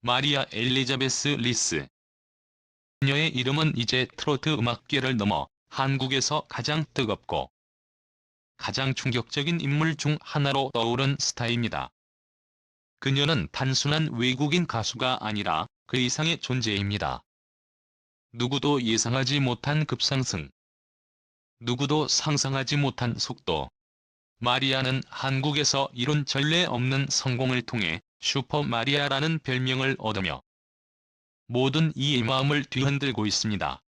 마리아 엘리자베스 리스. 그녀의 이름은 이제 트로트 음악계를 넘어 한국에서 가장 뜨겁고 가장 충격적인 인물 중 하나로 떠오른 스타입니다. 그녀는 단순한 외국인 가수가 아니라 그 이상의 존재입니다. 누구도 예상하지 못한 급상승, 누구도 상상하지 못한 속도. 마리아는 한국에서 이룬 전례 없는 성공을 통해 슈퍼 마리아라는 별명을 얻으며 모든 이의 마음을 뒤흔들고 있습니다.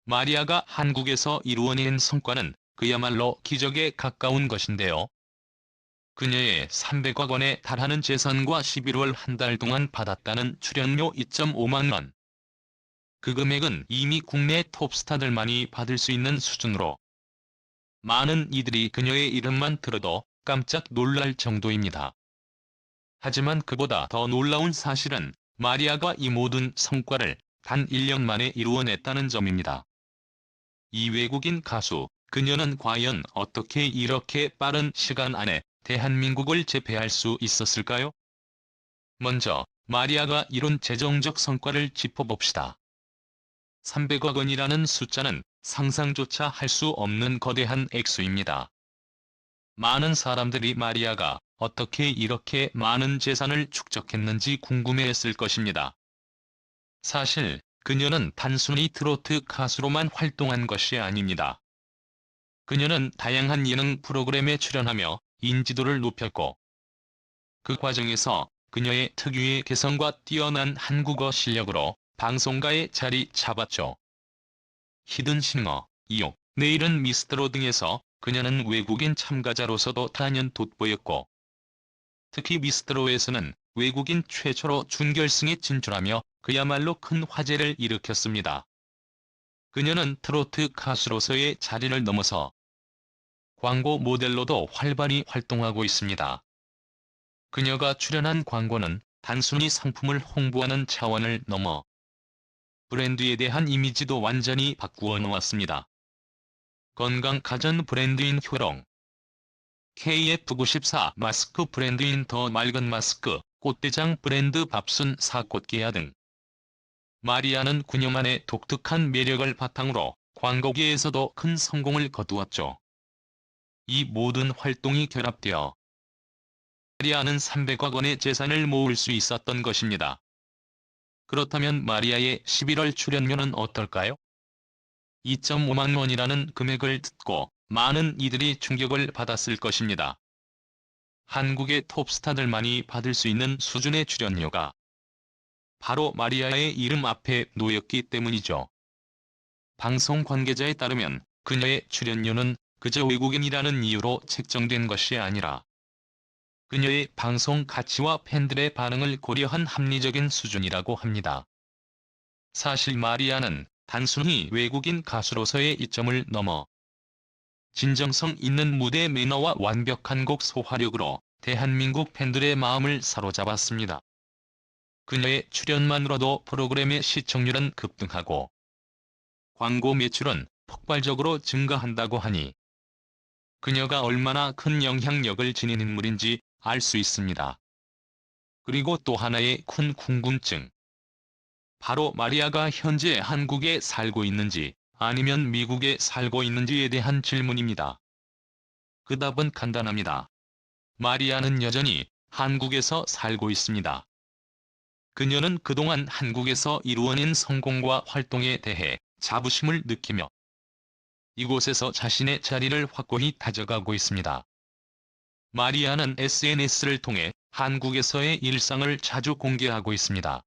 마리아가 한국에서 이루어낸 성과는 그야말로 기적에 가까운 것인데요. 그녀의 300억 원에 달하는 재산과 11월 한 달 동안 받았다는 출연료 2.5만 원. 그 금액은 이미 국내 톱스타들만이 받을 수 있는 수준으로 많은 이들이 그녀의 이름만 들어도 깜짝 놀랄 정도입니다. 하지만 그보다 더 놀라운 사실은 마리아가 이 모든 성과를 단 1년 만에 이루어냈다는 점입니다. 이 외국인 가수, 그녀는 과연 어떻게 이렇게 빠른 시간 안에 대한민국을 제패할 수 있었을까요? 먼저 마리아가 이룬 재정적 성과를 짚어봅시다. 300억 원이라는 숫자는 상상조차 할 수 없는 거대한 액수입니다. 많은 사람들이 마리아가 어떻게 이렇게 많은 재산을 축적했는지 궁금해했을 것입니다. 사실 그녀는 단순히 트로트 가수로만 활동한 것이 아닙니다. 그녀는 다양한 예능 프로그램에 출연하며 인지도를 높였고 그 과정에서 그녀의 특유의 개성과 뛰어난 한국어 실력으로 방송가에 자리 잡았죠. 히든싱어, 이옥, 내일은 미스트로 등에서 그녀는 외국인 참가자로서도 단연 돋보였고 특히 미스트로에서는 외국인 최초로 준결승에 진출하며 그야말로 큰 화제를 일으켰습니다. 그녀는 트로트 가수로서의 자리를 넘어서 광고 모델로도 활발히 활동하고 있습니다. 그녀가 출연한 광고는 단순히 상품을 홍보하는 차원을 넘어 브랜드에 대한 이미지도 완전히 바꾸어 놓았습니다. 건강 가전 브랜드인 효롱, KF94 마스크 브랜드인 더 맑은 마스크, 꽃대장 브랜드 밥순 사꽃게야 등 마리아는 그녀만의 독특한 매력을 바탕으로 광고계에서도 큰 성공을 거두었죠. 이 모든 활동이 결합되어 마리아는 300억 원의 재산을 모을 수 있었던 것입니다. 그렇다면 마리아의 11월 출연료는 어떨까요? 2.5만 원이라는 금액을 듣고 많은 이들이 충격을 받았을 것입니다. 한국의 톱스타들만이 받을 수 있는 수준의 출연료가 바로 마리아의 이름 앞에 놓였기 때문이죠. 방송 관계자에 따르면 그녀의 출연료는 그저 외국인이라는 이유로 책정된 것이 아니라 그녀의 방송 가치와 팬들의 반응을 고려한 합리적인 수준이라고 합니다. 사실 마리아는 단순히 외국인 가수로서의 이점을 넘어 진정성 있는 무대 매너와 완벽한 곡 소화력으로 대한민국 팬들의 마음을 사로잡았습니다. 그녀의 출연만으로도 프로그램의 시청률은 급등하고 광고 매출은 폭발적으로 증가한다고 하니 그녀가 얼마나 큰 영향력을 지닌 인물인지 알 수 있습니다. 그리고 또 하나의 큰 궁금증. 바로 마리아가 현재 한국에 살고 있는지 아니면 미국에 살고 있는지에 대한 질문입니다. 그 답은 간단합니다. 마리아는 여전히 한국에서 살고 있습니다. 그녀는 그동안 한국에서 이루어낸 성공과 활동에 대해 자부심을 느끼며 이곳에서 자신의 자리를 확고히 다져가고 있습니다. 마리아는 SNS를 통해 한국에서의 일상을 자주 공개하고 있습니다.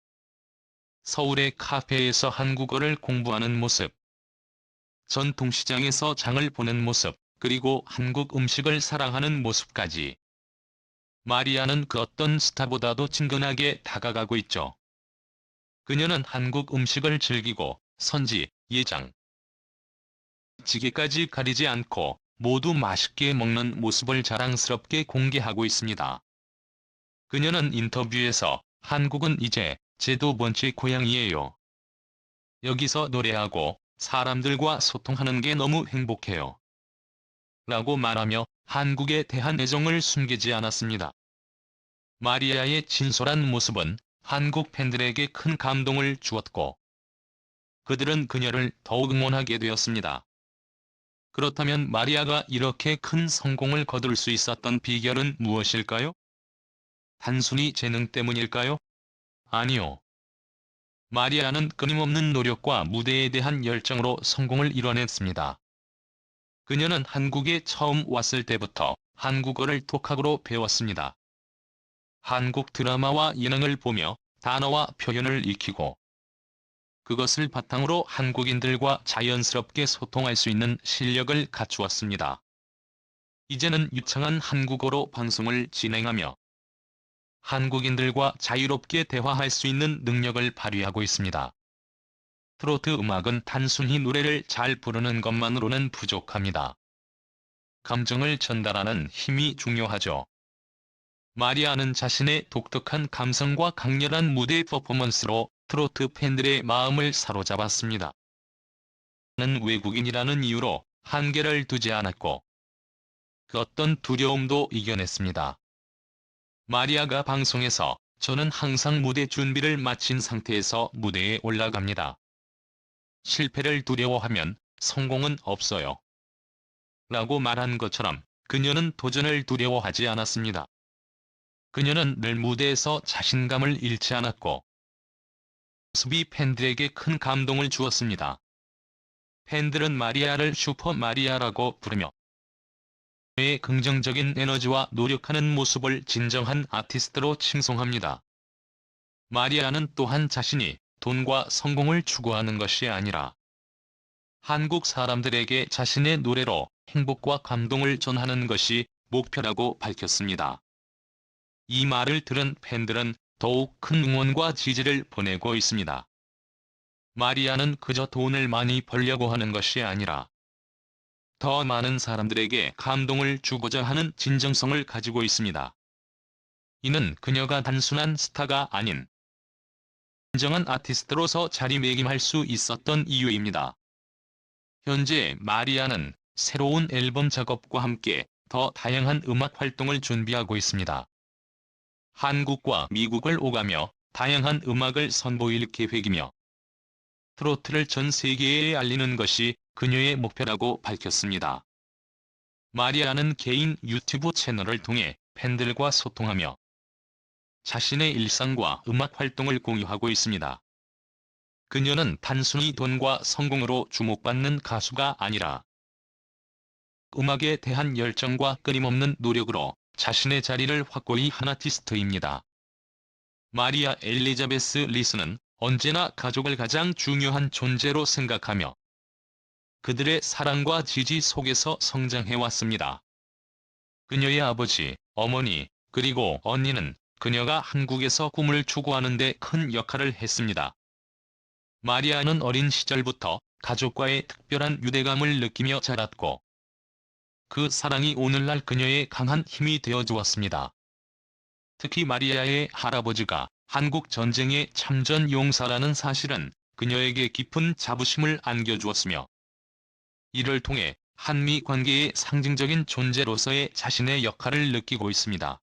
서울의 카페에서 한국어를 공부하는 모습, 전통시장에서 장을 보는 모습, 그리고 한국 음식을 사랑하는 모습까지. 마리아는 그 어떤 스타보다도 친근하게 다가가고 있죠. 그녀는 한국 음식을 즐기고 선지, 예장, 찌개까지 가리지 않고 모두 맛있게 먹는 모습을 자랑스럽게 공개하고 있습니다. 그녀는 인터뷰에서 한국은 이제 제 두 번째 고향이에요. 여기서 노래하고 사람들과 소통하는 게 너무 행복해요. 라고 말하며 한국에 대한 애정을 숨기지 않았습니다. 마리아의 진솔한 모습은 한국 팬들에게 큰 감동을 주었고 그들은 그녀를 더욱 응원하게 되었습니다. 그렇다면 마리아가 이렇게 큰 성공을 거둘 수 있었던 비결은 무엇일까요? 단순히 재능 때문일까요? 아니요. 마리아는 끊임없는 노력과 무대에 대한 열정으로 성공을 이뤄냈습니다. 그녀는 한국에 처음 왔을 때부터 한국어를 독학으로 배웠습니다. 한국 드라마와 예능을 보며 단어와 표현을 익히고 그것을 바탕으로 한국인들과 자연스럽게 소통할 수 있는 실력을 갖추었습니다. 이제는 유창한 한국어로 방송을 진행하며 한국인들과 자유롭게 대화할 수 있는 능력을 발휘하고 있습니다. 트로트 음악은 단순히 노래를 잘 부르는 것만으로는 부족합니다. 감정을 전달하는 힘이 중요하죠. 마리아는 자신의 독특한 감성과 강렬한 무대 퍼포먼스로 트로트 팬들의 마음을 사로잡았습니다. 그는 외국인이라는 이유로 한계를 두지 않았고 그 어떤 두려움도 이겨냈습니다. 마리아가 방송에서 "저는 항상 무대 준비를 마친 상태에서 무대에 올라갑니다. 실패를 두려워하면 성공은 없어요. 라고 말한 것처럼 그녀는 도전을 두려워하지 않았습니다. 그녀는 늘 무대에서 자신감을 잃지 않았고 모습이 팬들에게 큰 감동을 주었습니다. 팬들은 마리아를 슈퍼 마리아라고 부르며 그녀의 긍정적인 에너지와 노력하는 모습을 진정한 아티스트로 칭송합니다. 마리아는 또한 자신이 돈과 성공을 추구하는 것이 아니라 한국 사람들에게 자신의 노래로 행복과 감동을 전하는 것이 목표라고 밝혔습니다. 이 말을 들은 팬들은 더욱 큰 응원과 지지를 보내고 있습니다. 마리아는 그저 돈을 많이 벌려고 하는 것이 아니라 더 많은 사람들에게 감동을 주고자 하는 진정성을 가지고 있습니다. 이는 그녀가 단순한 스타가 아닌 진정한 아티스트로서 자리매김할 수 있었던 이유입니다. 현재 마리아는 새로운 앨범 작업과 함께 더 다양한 음악 활동을 준비하고 있습니다. 한국과 미국을 오가며 다양한 음악을 선보일 계획이며 트로트를 전 세계에 알리는 것이 그녀의 목표라고 밝혔습니다. 마리아는 개인 유튜브 채널을 통해 팬들과 소통하며 자신의 일상과 음악 활동을 공유하고 있습니다. 그녀는 단순히 돈과 성공으로 주목받는 가수가 아니라 음악에 대한 열정과 끊임없는 노력으로 자신의 자리를 확고히 한 아티스트입니다. 마리아 엘리자베스 리스는 언제나 가족을 가장 중요한 존재로 생각하며 그들의 사랑과 지지 속에서 성장해왔습니다. 그녀의 아버지, 어머니, 그리고 언니는 그녀가 한국에서 꿈을 추구하는 데 큰 역할을 했습니다. 마리아는 어린 시절부터 가족과의 특별한 유대감을 느끼며 자랐고 그 사랑이 오늘날 그녀의 강한 힘이 되어 주었습니다. 특히 마리아의 할아버지가 한국 전쟁의 참전 용사라는 사실은 그녀에게 깊은 자부심을 안겨주었으며 이를 통해 한미 관계의 상징적인 존재로서의 자신의 역할을 느끼고 있습니다.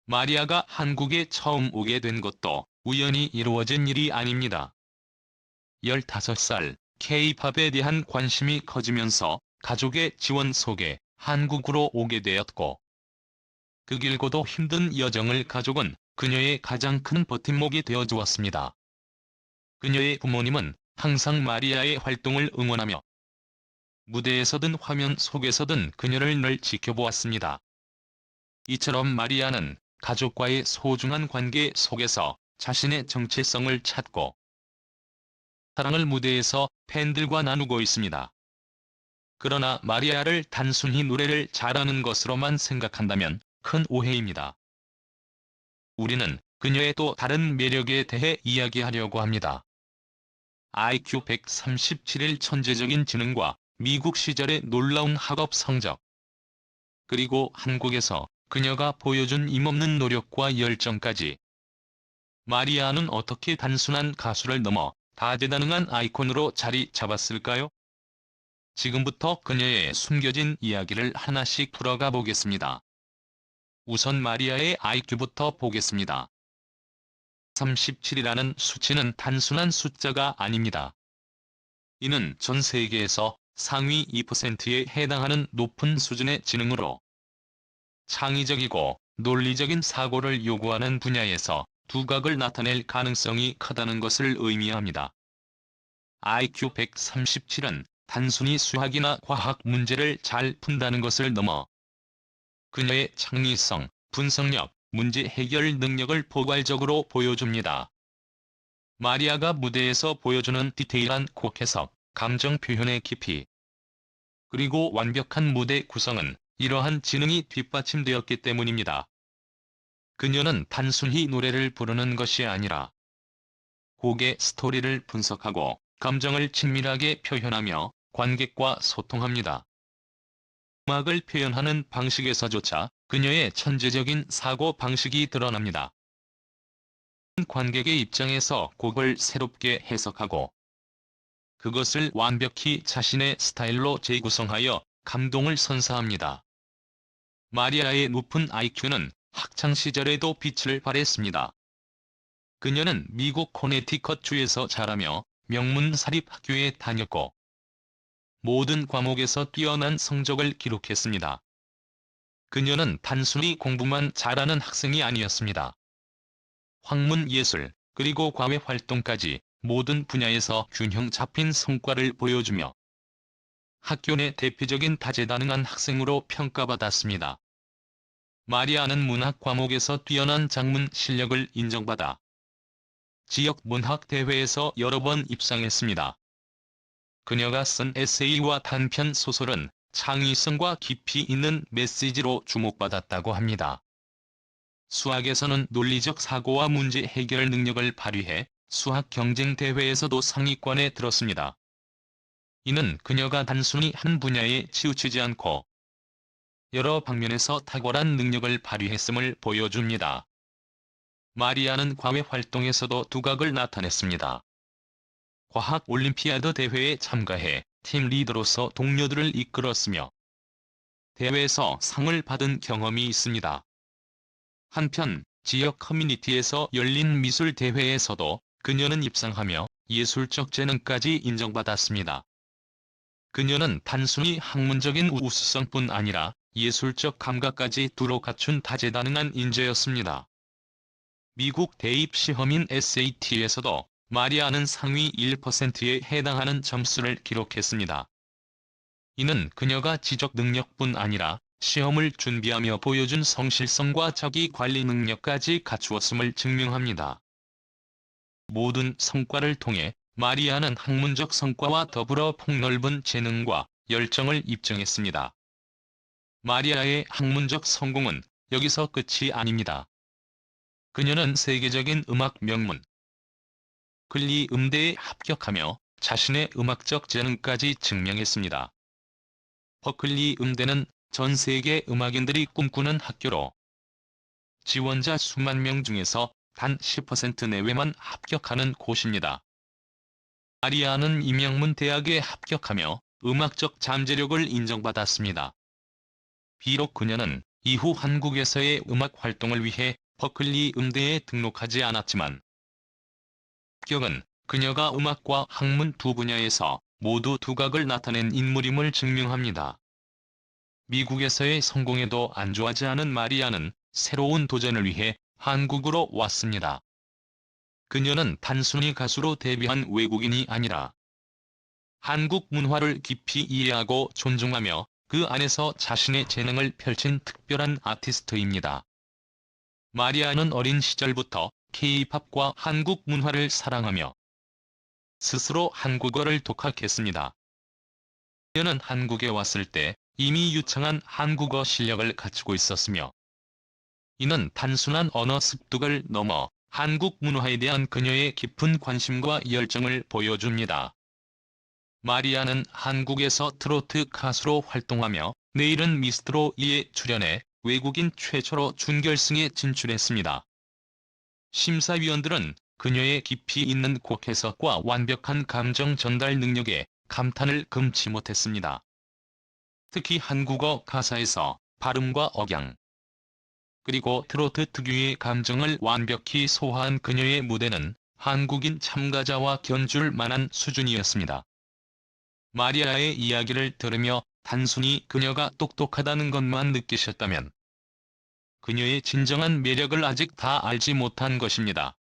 마리아가 한국에 처음 오게 된 것도 우연히 이루어진 일이 아닙니다. 15살 K-팝에 대한 관심이 커지면서 가족의 지원 속에 한국으로 오게 되었고 그 길고도 힘든 여정을 가족은 그녀의 가장 큰 버팀목이 되어주었습니다. 그녀의 부모님은 항상 마리아의 활동을 응원하며 무대에서든 화면 속에서든 그녀를 늘 지켜보았습니다. 이처럼 마리아는 가족과의 소중한 관계 속에서 자신의 정체성을 찾고 사랑을 무대에서 팬들과 나누고 있습니다. 그러나 마리아를 단순히 노래를 잘하는 것으로만 생각한다면 큰 오해입니다. 우리는 그녀의 또 다른 매력에 대해 이야기하려고 합니다. IQ 137일 천재적인 지능과 미국 시절의 놀라운 학업 성적. 그리고 한국에서 그녀가 보여준 힘없는 노력과 열정까지. 마리아는 어떻게 단순한 가수를 넘어 다재다능한 아이콘으로 자리 잡았을까요? 지금부터 그녀의 숨겨진 이야기를 하나씩 풀어가 보겠습니다. 우선 마리아의 IQ부터 보겠습니다. 37이라는 수치는 단순한 숫자가 아닙니다. 이는 전 세계에서 상위 2%에 해당하는 높은 수준의 지능으로 창의적이고 논리적인 사고를 요구하는 분야에서 두각을 나타낼 가능성이 크다는 것을 의미합니다. IQ 137은 단순히 수학이나 과학 문제를 잘 푼다는 것을 넘어 그녀의 창의성, 분석력, 문제 해결 능력을 포괄적으로 보여줍니다. 마리아가 무대에서 보여주는 디테일한 곡 해석, 감정 표현의 깊이, 그리고 완벽한 무대 구성은 이러한 지능이 뒷받침되었기 때문입니다. 그녀는 단순히 노래를 부르는 것이 아니라 곡의 스토리를 분석하고 감정을 친밀하게 표현하며 관객과 소통합니다. 음악을 표현하는 방식에서조차 그녀의 천재적인 사고 방식이 드러납니다. 관객의 입장에서 곡을 새롭게 해석하고 그것을 완벽히 자신의 스타일로 재구성하여 감동을 선사합니다. 마리아의 높은 IQ는 학창시절에도 빛을 발했습니다. 그녀는 미국 코네티컷주에서 자라며 명문 사립학교에 다녔고 모든 과목에서 뛰어난 성적을 기록했습니다. 그녀는 단순히 공부만 잘하는 학생이 아니었습니다. 학문 예술, 그리고 과외 활동까지 모든 분야에서 균형 잡힌 성과를 보여주며 학교 내 대표적인 다재다능한 학생으로 평가받았습니다. 마리아는 문학 과목에서 뛰어난 작문 실력을 인정받아 지역 문학 대회에서 여러 번 입상했습니다. 그녀가 쓴 에세이와 단편 소설은 창의성과 깊이 있는 메시지로 주목받았다고 합니다. 수학에서는 논리적 사고와 문제 해결 능력을 발휘해 수학 경쟁 대회에서도 상위권에 들었습니다. 이는 그녀가 단순히 한 분야에 치우치지 않고 여러 방면에서 탁월한 능력을 발휘했음을 보여줍니다. 마리아는 과외 활동에서도 두각을 나타냈습니다. 과학 올림피아드 대회에 참가해 팀 리더로서 동료들을 이끌었으며 대회에서 상을 받은 경험이 있습니다. 한편 지역 커뮤니티에서 열린 미술 대회에서도 그녀는 입상하며 예술적 재능까지 인정받았습니다. 그녀는 단순히 학문적인 우수성뿐 아니라 예술적 감각까지 두루 갖춘 다재다능한 인재였습니다. 미국 대입시험인 SAT에서도 마리아는 상위 1%에 해당하는 점수를 기록했습니다. 이는 그녀가 지적 능력뿐 아니라 시험을 준비하며 보여준 성실성과 자기 관리 능력까지 갖추었음을 증명합니다. 모든 성과를 통해 마리아는 학문적 성과와 더불어 폭넓은 재능과 열정을 입증했습니다. 마리아의 학문적 성공은 여기서 끝이 아닙니다. 그녀는 세계적인 음악 명문 버클리 음대에 합격하며 자신의 음악적 재능까지 증명했습니다. 버클리 음대는 전 세계 음악인들이 꿈꾸는 학교로 지원자 수만 명 중에서 단 10% 내외만 합격하는 곳입니다. 마리아는 이 명문 대학에 합격하며 음악적 잠재력을 인정받았습니다. 비록 그녀는 이후 한국에서의 음악 활동을 위해 버클리 음대에 등록하지 않았지만 합격은 그녀가 음악과 학문 두 분야에서 모두 두각을 나타낸 인물임을 증명합니다. 미국에서의 성공에도 안주하지 않은 마리아는 새로운 도전을 위해 한국으로 왔습니다. 그녀는 단순히 가수로 데뷔한 외국인이 아니라 한국 문화를 깊이 이해하고 존중하며 그 안에서 자신의 재능을 펼친 특별한 아티스트입니다. 마리아는 어린 시절부터 K-팝과 한국 문화를 사랑하며 스스로 한국어를 독학했습니다. 그녀는 한국에 왔을 때 이미 유창한 한국어 실력을 갖추고 있었으며 이는 단순한 언어 습득을 넘어 한국 문화에 대한 그녀의 깊은 관심과 열정을 보여줍니다. 마리아는 한국에서 트로트 가수로 활동하며 내일은 미스트로 2에 출연해 외국인 최초로 준결승에 진출했습니다. 심사위원들은 그녀의 깊이 있는 곡 해석과 완벽한 감정 전달 능력에 감탄을 금치 못했습니다. 특히 한국어 가사에서 발음과 억양, 그리고 트로트 특유의 감정을 완벽히 소화한 그녀의 무대는 한국인 참가자와 견줄 만한 수준이었습니다. 마리아의 이야기를 들으며 단순히 그녀가 똑똑하다는 것만 느끼셨다면 그녀의 진정한 매력을 아직 다 알지 못한 것입니다.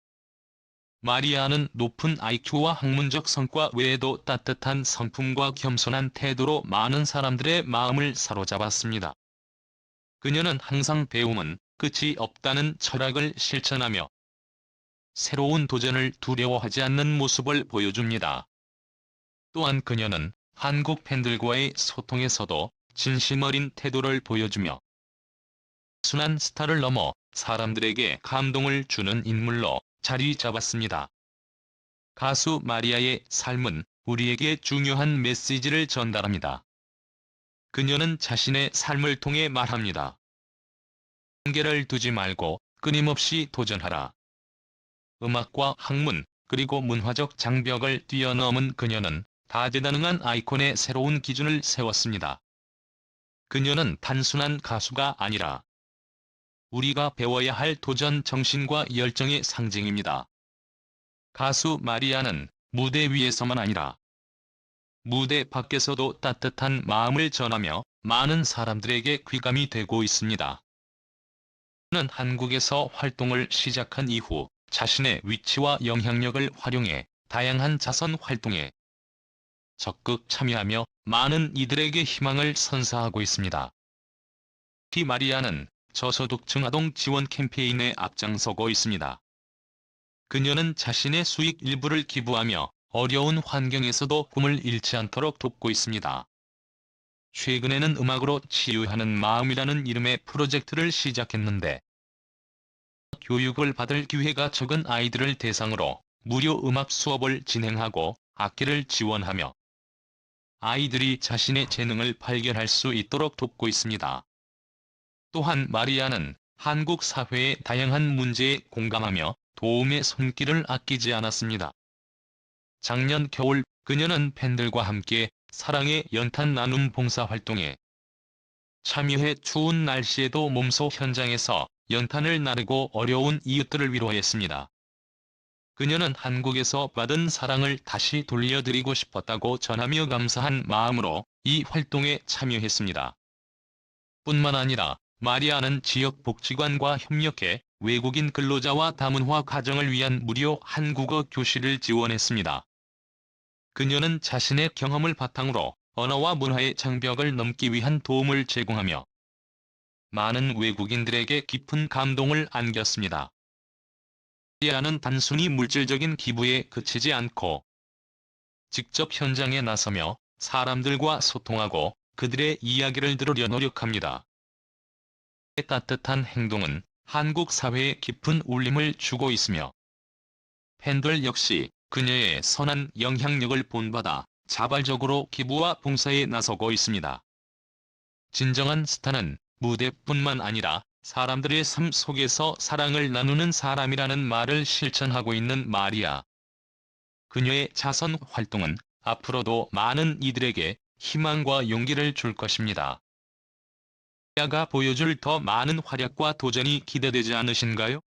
마리아는 높은 IQ와 학문적 성과 외에도 따뜻한 성품과 겸손한 태도로 많은 사람들의 마음을 사로잡았습니다. 그녀는 항상 배움은 끝이 없다는 철학을 실천하며 새로운 도전을 두려워하지 않는 모습을 보여줍니다. 또한 그녀는 한국 팬들과의 소통에서도 진심 어린 태도를 보여주며 순한 스타를 넘어 사람들에게 감동을 주는 인물로 자리 잡았습니다. 가수 마리아의 삶은 우리에게 중요한 메시지를 전달합니다. 그녀는 자신의 삶을 통해 말합니다. 한계를 두지 말고 끊임없이 도전하라. 음악과 학문, 그리고 문화적 장벽을 뛰어넘은 그녀는 다재다능한 아이콘의 새로운 기준을 세웠습니다. 그녀는 단순한 가수가 아니라 우리가 배워야 할 도전 정신과 열정의 상징입니다. 가수 마리아는 무대 위에서만 아니라 무대 밖에서도 따뜻한 마음을 전하며 많은 사람들에게 귀감이 되고 있습니다. 그는 한국에서 활동을 시작한 이후 자신의 위치와 영향력을 활용해 다양한 자선 활동에 적극 참여하며 많은 이들에게 희망을 선사하고 있습니다. 특히 마리아는 저소득층 아동 지원 캠페인에 앞장서고 있습니다. 그녀는 자신의 수익 일부를 기부하며 어려운 환경에서도 꿈을 잃지 않도록 돕고 있습니다. 최근에는 음악으로 치유하는 마음이라는 이름의 프로젝트를 시작했는데 교육을 받을 기회가 적은 아이들을 대상으로 무료 음악 수업을 진행하고 악기를 지원하며 아이들이 자신의 재능을 발견할 수 있도록 돕고 있습니다. 또한 마리아는 한국 사회의 다양한 문제에 공감하며 도움의 손길을 아끼지 않았습니다. 작년 겨울 그녀는 팬들과 함께 사랑의 연탄 나눔 봉사활동에 참여해 추운 날씨에도 몸소 현장에서 연탄을 나르고 어려운 이웃들을 위로했습니다. 그녀는 한국에서 받은 사랑을 다시 돌려드리고 싶었다고 전하며 감사한 마음으로 이 활동에 참여했습니다. 뿐만 아니라 마리아는 지역 복지관과 협력해 외국인 근로자와 다문화 가정을 위한 무료 한국어 교실을 지원했습니다. 그녀는 자신의 경험을 바탕으로 언어와 문화의 장벽을 넘기 위한 도움을 제공하며 많은 외국인들에게 깊은 감동을 안겼습니다. 마리아는 단순히 물질적인 기부에 그치지 않고 직접 현장에 나서며 사람들과 소통하고 그들의 이야기를 들으려 노력합니다. 그의 따뜻한 행동은 한국 사회에 깊은 울림을 주고 있으며 팬들 역시 그녀의 선한 영향력을 본받아 자발적으로 기부와 봉사에 나서고 있습니다. 진정한 스타는 무대뿐만 아니라 사람들의 삶 속에서 사랑을 나누는 사람이라는 말을 실천하고 있는 마리아. 그녀의 자선 활동은 앞으로도 많은 이들에게 희망과 용기를 줄 것입니다. 마리아가 보여줄 더 많은 활약과 도전이 기대되지 않으신가요?